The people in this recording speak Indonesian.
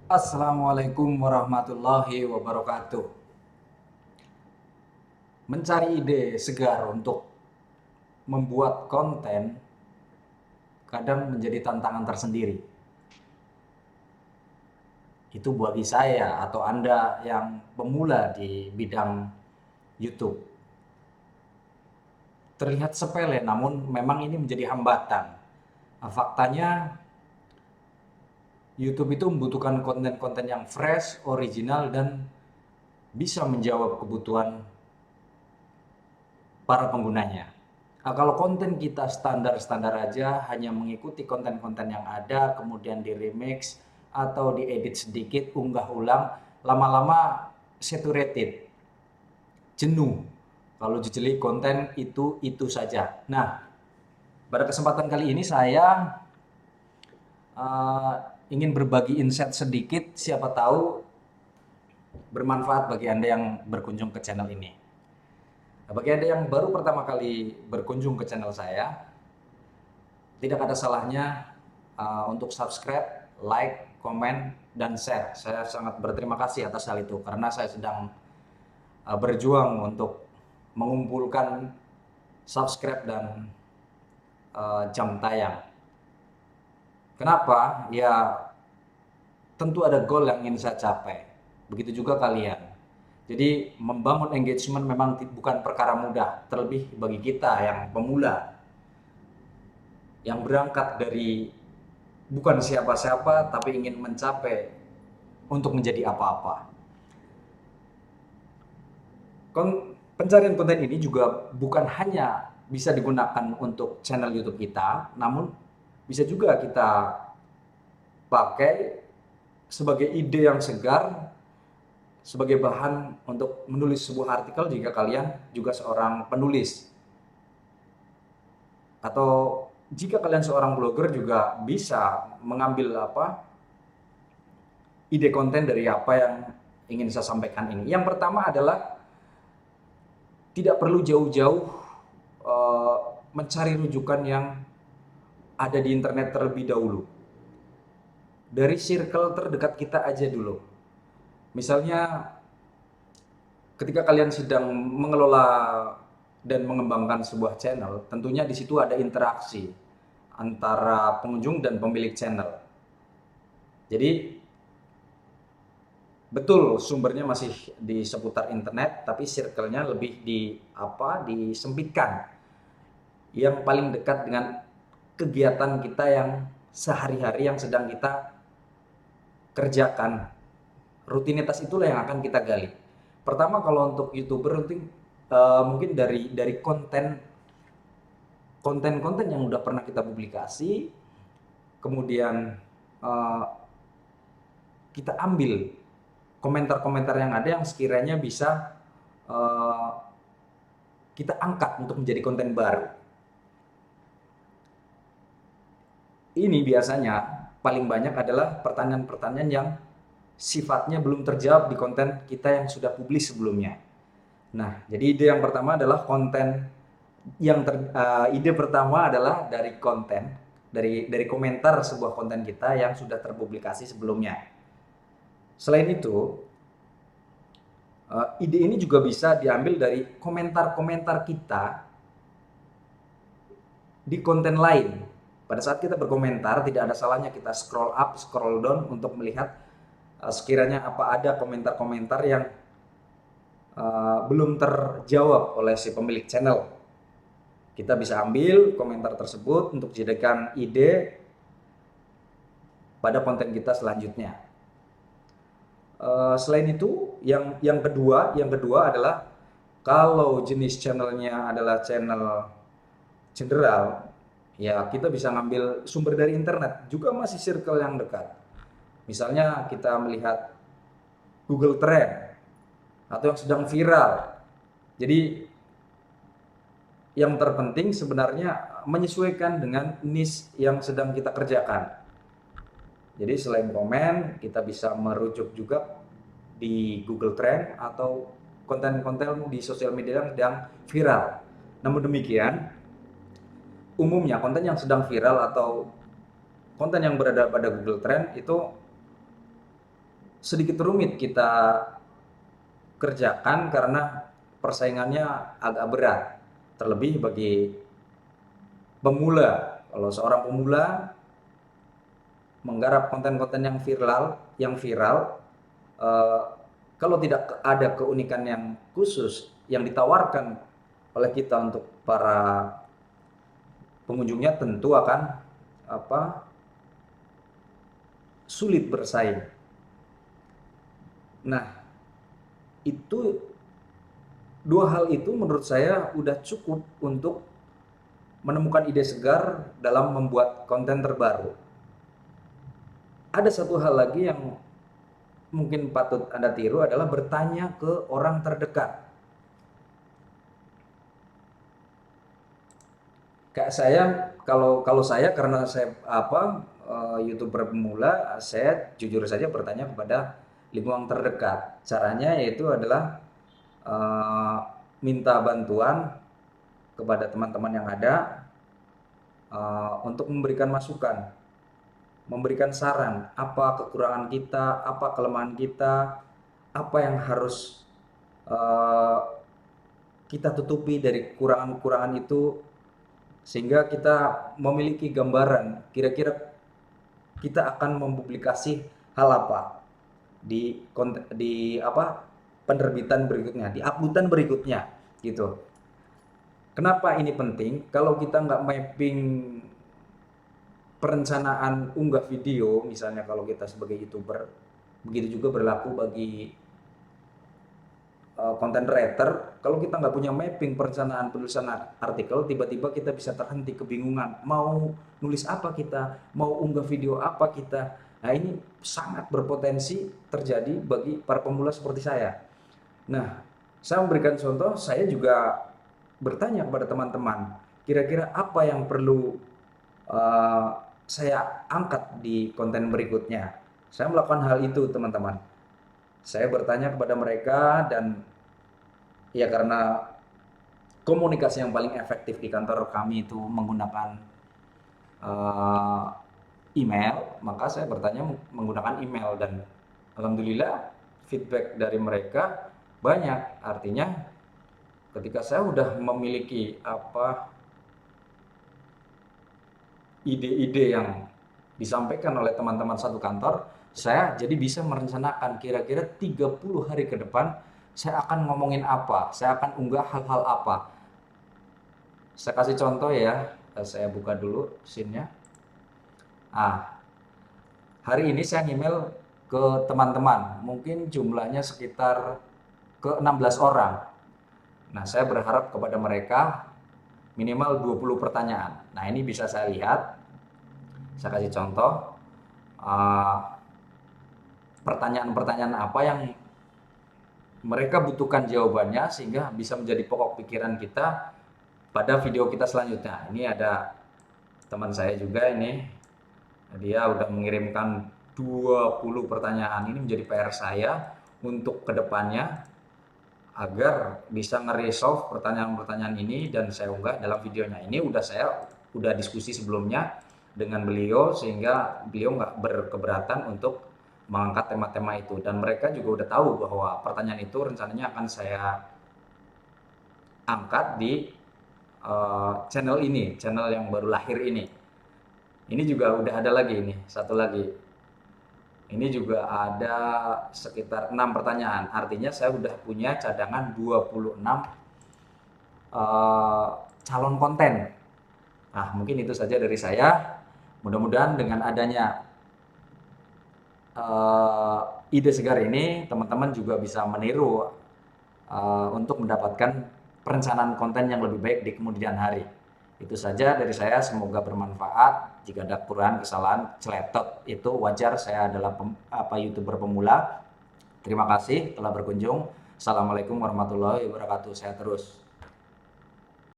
Assalamualaikum warahmatullahi wabarakatuh. Mencari ide segar untuk membuat konten kadang menjadi tantangan tersendiri. Itu bagi saya atau Anda yang pemula di bidang YouTube. Terlihat sepele namun memang ini menjadi hambatan. Faktanya YouTube itu membutuhkan konten-konten yang fresh, original, dan bisa menjawab kebutuhan para penggunanya. Nah, kalau konten kita standar-standar aja, hanya mengikuti konten-konten yang ada, kemudian di remix atau diedit sedikit, unggah ulang, lama-lama saturated, jenuh. Kalau jejeli konten itu saja. Nah, pada kesempatan kali ini saya uh, ingin berbagi insight sedikit, siapa tahu bermanfaat bagi Anda yang berkunjung ke channel ini. Nah, bagi Anda yang baru pertama kali berkunjung ke channel saya, tidak ada salahnya untuk subscribe, like, komen, dan share. Saya sangat berterima kasih atas hal itu karena saya sedang berjuang untuk mengumpulkan subscribe dan jam tayang. Kenapa? Ya tentu ada goal yang ingin saya capai. Begitu juga kalian. Jadi membangun engagement memang bukan perkara mudah, terlebih bagi kita yang pemula, yang berangkat dari bukan siapa-siapa tapi ingin mencapai untuk menjadi apa-apa. Pencarian konten ini juga bukan hanya bisa digunakan untuk channel YouTube kita, namun bisa juga kita pakai sebagai ide yang segar, sebagai bahan untuk menulis sebuah artikel jika kalian juga seorang penulis. Atau jika kalian seorang blogger juga bisa mengambil ide konten dari apa yang ingin saya sampaikan ini. Yang pertama adalah tidak perlu jauh-jauh mencari rujukan yang ada di internet terlebih dahulu. Dari circle terdekat kita aja dulu. Misalnya ketika kalian sedang mengelola dan mengembangkan sebuah channel, tentunya di situ ada interaksi antara pengunjung dan pemilik channel. Jadi betul sumbernya masih di seputar internet, tapi circle-nya lebih disempitkan, yang paling dekat dengan kegiatan kita yang sehari-hari yang sedang kita kerjakan. Rutinitas itulah yang akan kita gali. Pertama kalau untuk YouTuber mungkin dari konten-konten yang udah pernah kita publikasi, kemudian uh, kita ambil komentar-komentar yang ada yang sekiranya bisa uh, kita angkat untuk menjadi konten baru. Ini biasanya paling banyak adalah pertanyaan-pertanyaan yang sifatnya belum terjawab di konten kita yang sudah publis sebelumnya. Nah, jadi ide yang pertama adalah ide pertama adalah dari konten, dari komentar sebuah konten kita yang sudah terpublikasi sebelumnya. Selain itu, ide ini juga bisa diambil dari komentar-komentar kita di konten lain. Pada saat kita berkomentar, tidak ada salahnya kita scroll up, scroll down untuk melihat sekiranya apa ada komentar-komentar yang belum terjawab oleh si pemilik channel. Kita bisa ambil komentar tersebut untuk dijadikan ide pada konten kita selanjutnya. Selain itu, yang kedua adalah kalau jenis channelnya adalah channel general, ya kita bisa ngambil sumber dari internet, juga masih circle yang dekat. Misalnya kita melihat Google Trend atau yang sedang viral. Jadi yang terpenting sebenarnya menyesuaikan dengan niche yang sedang kita kerjakan. Jadi selain komen, kita bisa merujuk juga di Google Trend atau konten-konten di sosial media yang sedang viral. Namun demikian, umumnya konten yang sedang viral atau konten yang berada pada Google Trend itu sedikit rumit kita kerjakan karena persaingannya agak berat, terlebih bagi pemula. Kalau seorang pemula menggarap konten-konten yang viral, eh, kalau tidak ada keunikan yang khusus yang ditawarkan oleh kita untuk para pengunjungnya, tentu akan apa sulit bersaing. Nah, itu dua hal itu menurut saya udah cukup untuk menemukan ide segar dalam membuat konten terbaru. Ada satu hal lagi yang mungkin patut Anda tiru adalah bertanya ke orang terdekat. Kayak saya, kalau saya, karena saya YouTuber pemula, saya jujur saja bertanya kepada lingkungan terdekat. Caranya yaitu adalah eh, minta bantuan kepada teman-teman yang ada, untuk memberikan masukan, memberikan saran, apa kekurangan kita, apa kelemahan kita, apa yang harus eh, kita tutupi dari kekurangan-kekurangan itu, sehingga kita memiliki gambaran kira-kira kita akan mempublikasi hal apa di penerbitan berikutnya, di uploadan berikutnya, gitu. Kenapa ini penting? Kalau kita nggak mapping perencanaan unggah video, misalnya kalau kita sebagai YouTuber, begitu juga berlaku bagi content writer. Kalau kita nggak punya mapping perencanaan penulisan artikel, tiba-tiba kita bisa terhenti, kebingungan mau nulis apa kita, mau unggah video apa kita. Nah, ini sangat berpotensi terjadi bagi para pemula seperti saya. Nah, saya memberikan contoh, saya juga bertanya kepada teman-teman, kira-kira apa yang perlu uh, saya angkat di konten berikutnya. Saya melakukan hal itu, teman-teman. Saya bertanya kepada mereka, dan ya karena komunikasi yang paling efektif di kantor kami itu menggunakan uh, email, maka saya bertanya menggunakan email, dan alhamdulillah feedback dari mereka banyak. Artinya ketika saya sudah memiliki ide-ide yang disampaikan oleh teman-teman satu kantor, saya jadi bisa merencanakan kira-kira 30 hari ke depan saya akan ngomongin apa, saya akan unggah hal-hal apa. Saya kasih contoh ya, saya buka dulu scene-nya. Hari ini saya email ke teman-teman, mungkin jumlahnya sekitar ke 16 orang. Nah, saya berharap kepada mereka minimal 20 pertanyaan. Nah, ini bisa saya lihat, saya kasih contoh, pertanyaan-pertanyaan apa yang mereka butuhkan jawabannya sehingga bisa menjadi pokok pikiran kita pada video kita selanjutnya. Ini ada teman saya juga ini, dia udah mengirimkan 20 pertanyaan. Ini menjadi PR saya untuk kedepannya agar bisa nge-resolve pertanyaan-pertanyaan ini dan saya unggah dalam videonya. Ini udah diskusi sebelumnya dengan beliau sehingga beliau nggak berkeberatan untuk mengangkat tema-tema itu, dan mereka juga udah tahu bahwa pertanyaan itu rencananya akan saya angkat di channel yang baru lahir ini. Ini juga udah ada lagi, ini satu lagi. Ini juga ada sekitar 6 pertanyaan. Artinya saya udah punya cadangan 26 calon konten. Nah, mungkin itu saja dari saya. Mudah-mudahan dengan adanya ide segar ini, teman-teman juga bisa meniru untuk mendapatkan perencanaan konten yang lebih baik di kemudian hari. Itu saja dari saya, semoga bermanfaat. Jika ada kekurangan, kesalahan, celetot, itu wajar, saya adalah YouTuber pemula. Terima kasih telah berkunjung. Assalamualaikum warahmatullahi wabarakatuh. Sehat terus.